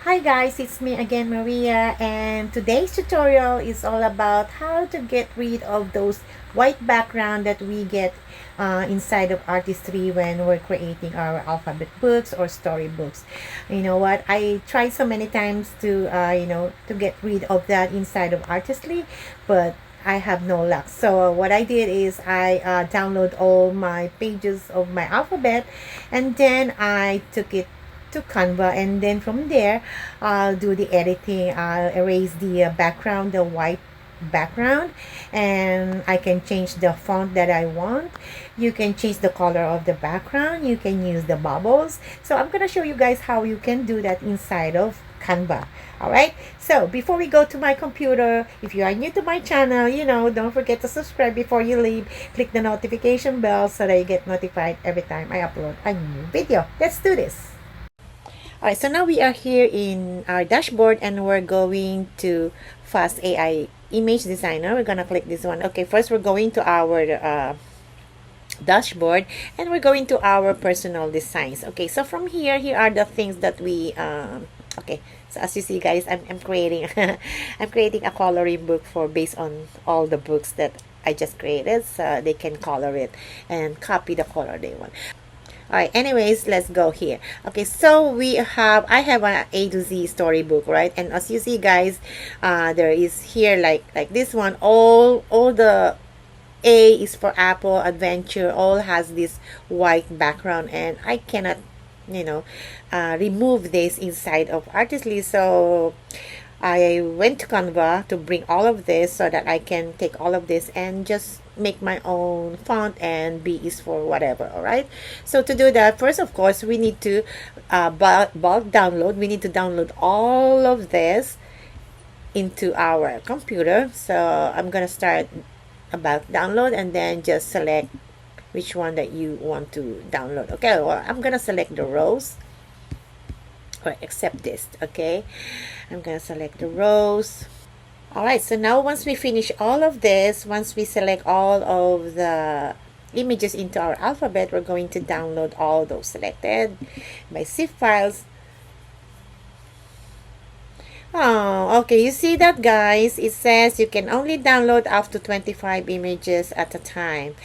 Hi guys, it's me again, Maria, and today's tutorial is all about how to get rid of those white background that we get inside of Artistry when we're creating our alphabet books or storybooks. You know what? I tried so many times to to get rid of that inside of Artistry, but I have no luck. So what I did is I download all my pages of my alphabet, and then I took it to Canva, and then from there I'll do the editing. I'll erase the background, the white background, and I can change the font that I want. You can change the color of the background. You can use the bubbles. So I'm gonna show you guys how you can do that inside of Canva. Alright, so before we go to my computer, if you are new to my channel, don't forget to subscribe before you leave. Click the notification bell so that you get notified every time I upload a new video. Let's do this. Alright, so now we are here in our dashboard and we're going to Fast AI Image Designer. We're gonna click this one. Okay, first we're going to our dashboard and we're going to our personal designs. Okay, so from here are the things that we okay, so as you see guys, I'm creating I'm creating a coloring book based on all the books that I just created, so they can color it and copy the color they want. Alright, anyways, let's go here. Okay, so I have an A to Z storybook, right? And as you see guys, there is here like this one, all the A is for Apple, Adventure, all has this white background, and I cannot remove this inside of Artistly. So I went to Canva to bring all of this so that I can take all of this and just make my own font, and B is for whatever. All right, so to do that, first of course we need to bulk download. We need to download all of this into our computer. So I'm gonna start about download and then just select which one that you want to download. Okay, well, I'm gonna select the rows or accept this. Okay, I'm gonna select the rows. Alright, so now once we finish all of this, once we select all of the images into our alphabet, we're going to download all those selected by zip files. Oh, okay, you see that guys? It says you can only download up to 25 images at a time.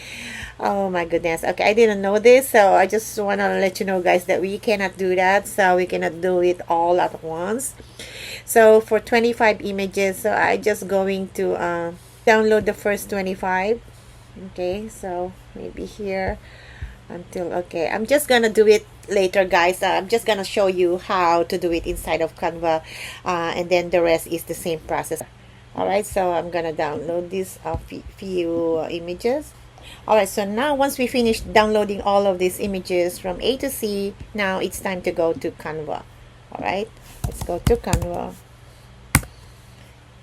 Oh my goodness. Okay, I didn't know this, so I just want to let you know guys that we cannot do that. So we cannot do it all at once. So for 25 images, so I just going to download the first 25. Okay, so maybe here until, okay, I'm just gonna do it later guys. I'm just gonna show you how to do it inside of Canva, and then the rest is the same process. Alright, so I'm gonna download these few images. Alright, so now once we finish downloading all of these images from A to C, now it's time to go to Canva. Alright, let's go to Canva.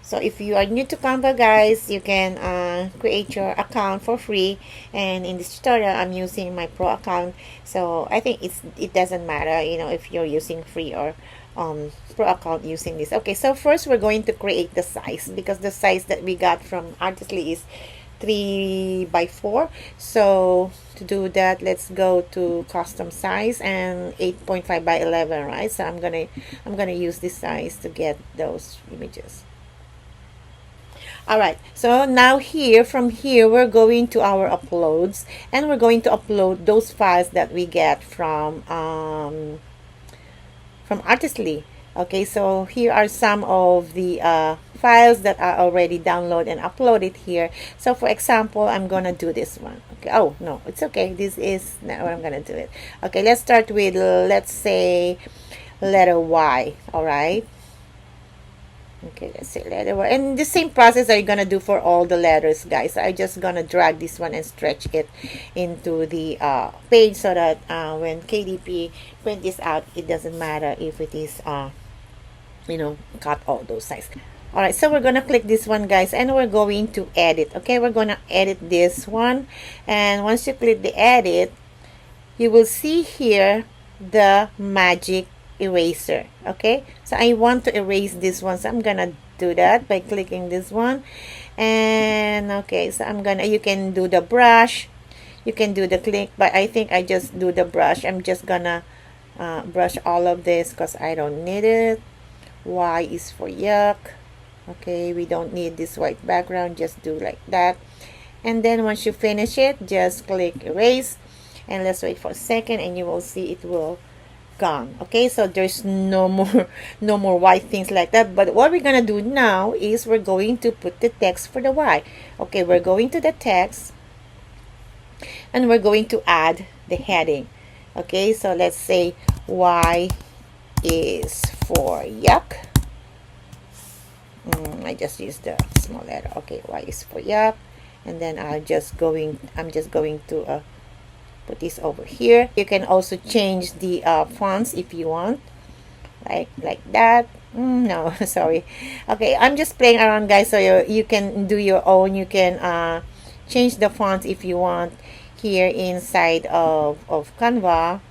So if you are new to Canva guys, you can create your account for free, and in this tutorial I'm using my pro account, so I think it doesn't matter if you're using free or pro account using this. Okay, so first we're going to create the size, because the size that we got from Artistly is 3 by 4. So to do that, let's go to custom size and 8.5 by 11, right? So I'm gonna use this size to get those images. Alright, so now from here we're going to our uploads, and we're going to upload those files that we get from Artistly. Okay, so here are some of the files that are already downloaded and uploaded here. So for example, I'm gonna do this one. Okay, oh no, it's okay, this is not what I'm gonna do it. Okay, let's start with, let's say, letter Y. Alright, okay, let's say letter Y, and the same process are you gonna do for all the letters guys. I'm just gonna drag this one and stretch it into the page, so that when KDP print this out, it doesn't matter if it is cut all those size. Alright, so we're gonna click this one guys, and we're going to edit. Okay, we're gonna edit this one, and once you click the edit, you will see here the magic eraser. Okay, so I want to erase this one, so I'm gonna do that by clicking this one. And okay, so you can do the brush, you can do the click, but I think I just do the brush. I'm just gonna brush all of this because I don't need it. Y is for yuck. Okay, we don't need this white background, just do like that. And then once you finish it, just click erase, and let's wait for a second, and you will see it will gone. Okay, so there's no more no more white things like that. But what we're gonna do now is we're going to put the text for the Y. Okay, we're going to the text, and we're going to add the heading. Okay, so let's say Y is for yuck. I just used the small letter. Okay, Y is for yuck, and then I'm just going to put this over here. You can also change the fonts if you want, like that. No, sorry. Okay, I'm just playing around, guys, so you can do your own. You can change the font if you want here inside of Canva,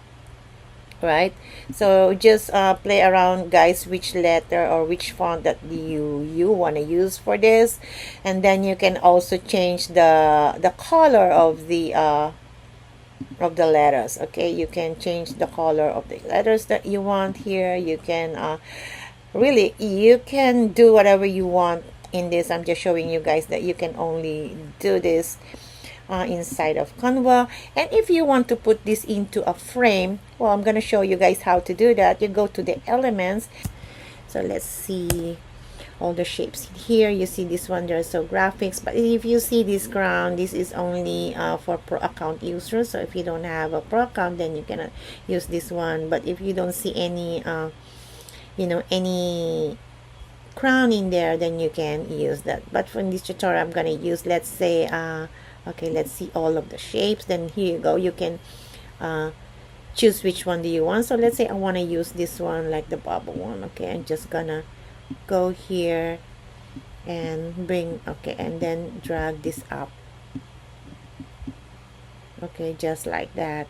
right? So just play around, guys, which letter or which font that you want to use for this. And then you can also change the color of the letters. Okay, you can change the color of the letters that you want here. You can really, you can do whatever you want in this. I'm just showing you guys that you can only do this inside of Canva. And if you want to put this into a frame, well, I'm gonna show you guys how to do that. You go to the elements. So let's see all the shapes here. You see this one, there's so graphics, but if you see this ground, this is only for pro account users. So if you don't have a pro account, then you cannot use this one. But if you don't see any any crown in there, then you can use that. But for this tutorial, I'm gonna use, let's say okay, let's see all of the shapes. Then here you go, you can choose which one do you want. So let's say I want to use this one, like the bubble one. Okay, I'm just gonna go here and bring, okay, and then drag this up. Okay, just like that.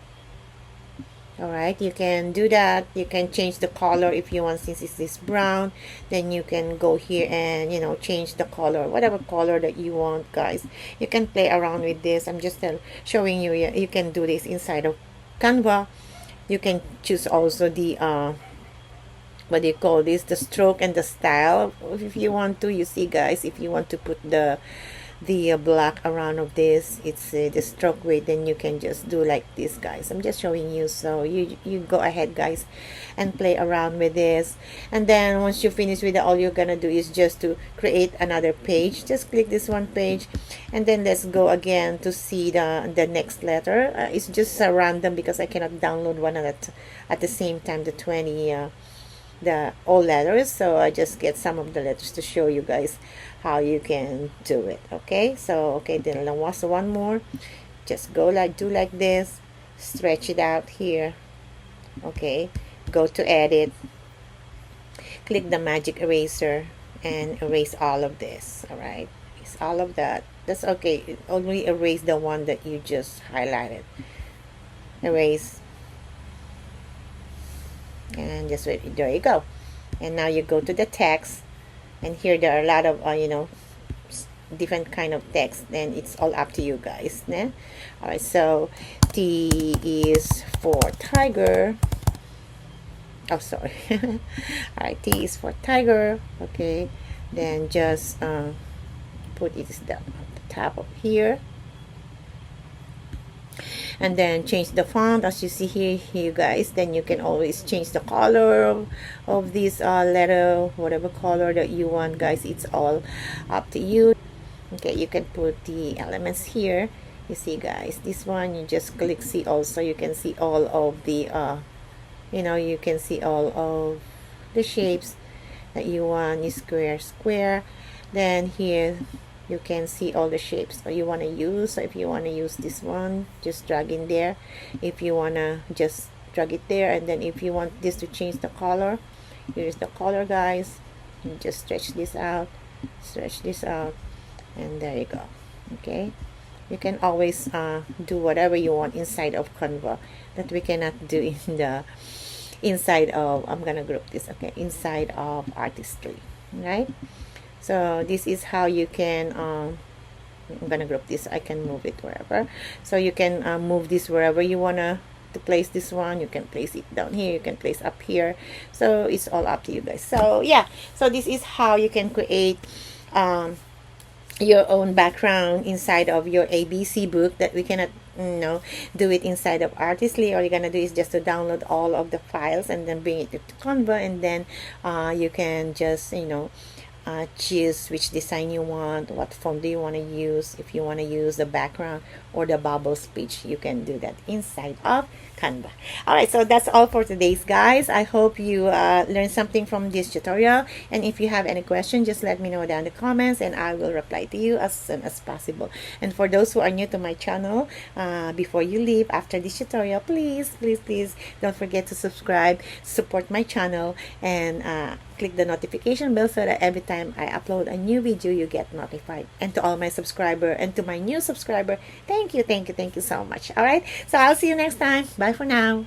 All right, you can do that. You can change the color if you want. Since it's this brown, then you can go here and change the color, whatever color that you want, guys. You can play around with this. I'm just showing you. You can do this inside of Canva. You can choose also the what do you call this, the stroke and the style if you want to. You see, guys, if you want to put the black around of this, it's the stroke weight, then you can just do like this, guys. I'm just showing you, so you go ahead, guys, and play around with this. And then once you finish with it, all you're gonna do is just to create another page. Just click this one page, and then let's go again to see the next letter. It's just random because I cannot download one at the same time, the 20 the all letters. So I just get some of the letters to show you guys how you can do it. Okay, so okay, then was one more. Just go do like this, stretch it out here. Okay, go to edit, click the magic eraser, and erase all of this. All right, erase all of that. That's okay. Only erase the one that you just highlighted. Erase, and just wait. There you go. And now you go to the text, and here there are a lot of different kind of text, and it's all up to you guys. Yeah? All right, so T is for tiger. Oh, sorry. All right, T is for tiger. Okay, then just put it down at the top of here, and then change the font as you see here, you guys. Then you can always change the color of this letter, whatever color that you want, guys. It's all up to you. Okay, you can put the elements here. You see, guys, this one, you just click see all, so you can see all of the you can see all of the shapes that you want. You square. Then here you can see all the shapes that you want to use. So if you want to use this one, just drag in there. If you want to just drag it there, and then if you want this to change the color, here's the color, guys. You just stretch this out, and there you go. Okay, you can always do whatever you want inside of Canva that we cannot do in the inside of, I'm gonna group this, okay, inside of artistry, right? So this is how you can I'm gonna group this. I can move it wherever, so you can move this wherever you wanna to place this one, you can place it down here, you can place up here. So it's all up to you guys. So yeah, so this is how you can create your own background inside of your ABC book that we cannot do it inside of Artistly. All you're gonna do is just to download all of the files and then bring it to Canva, and then you can just choose which design you want, what font do you want to use. If you want to use the background or the bubbles page, you can do that inside of Canva. Alright, so that's all for today's, guys. I hope you learned something from this tutorial, and if you have any question, just let me know down in the comments and I will reply to you as soon as possible. And for those who are new to my channel, before you leave after this tutorial, please don't forget to subscribe, support my channel, and click the notification bell so that every time I upload a new video, you get notified. And to all my subscriber and to my new subscriber, thank you so much. All right, so I'll see you next time. Bye for now.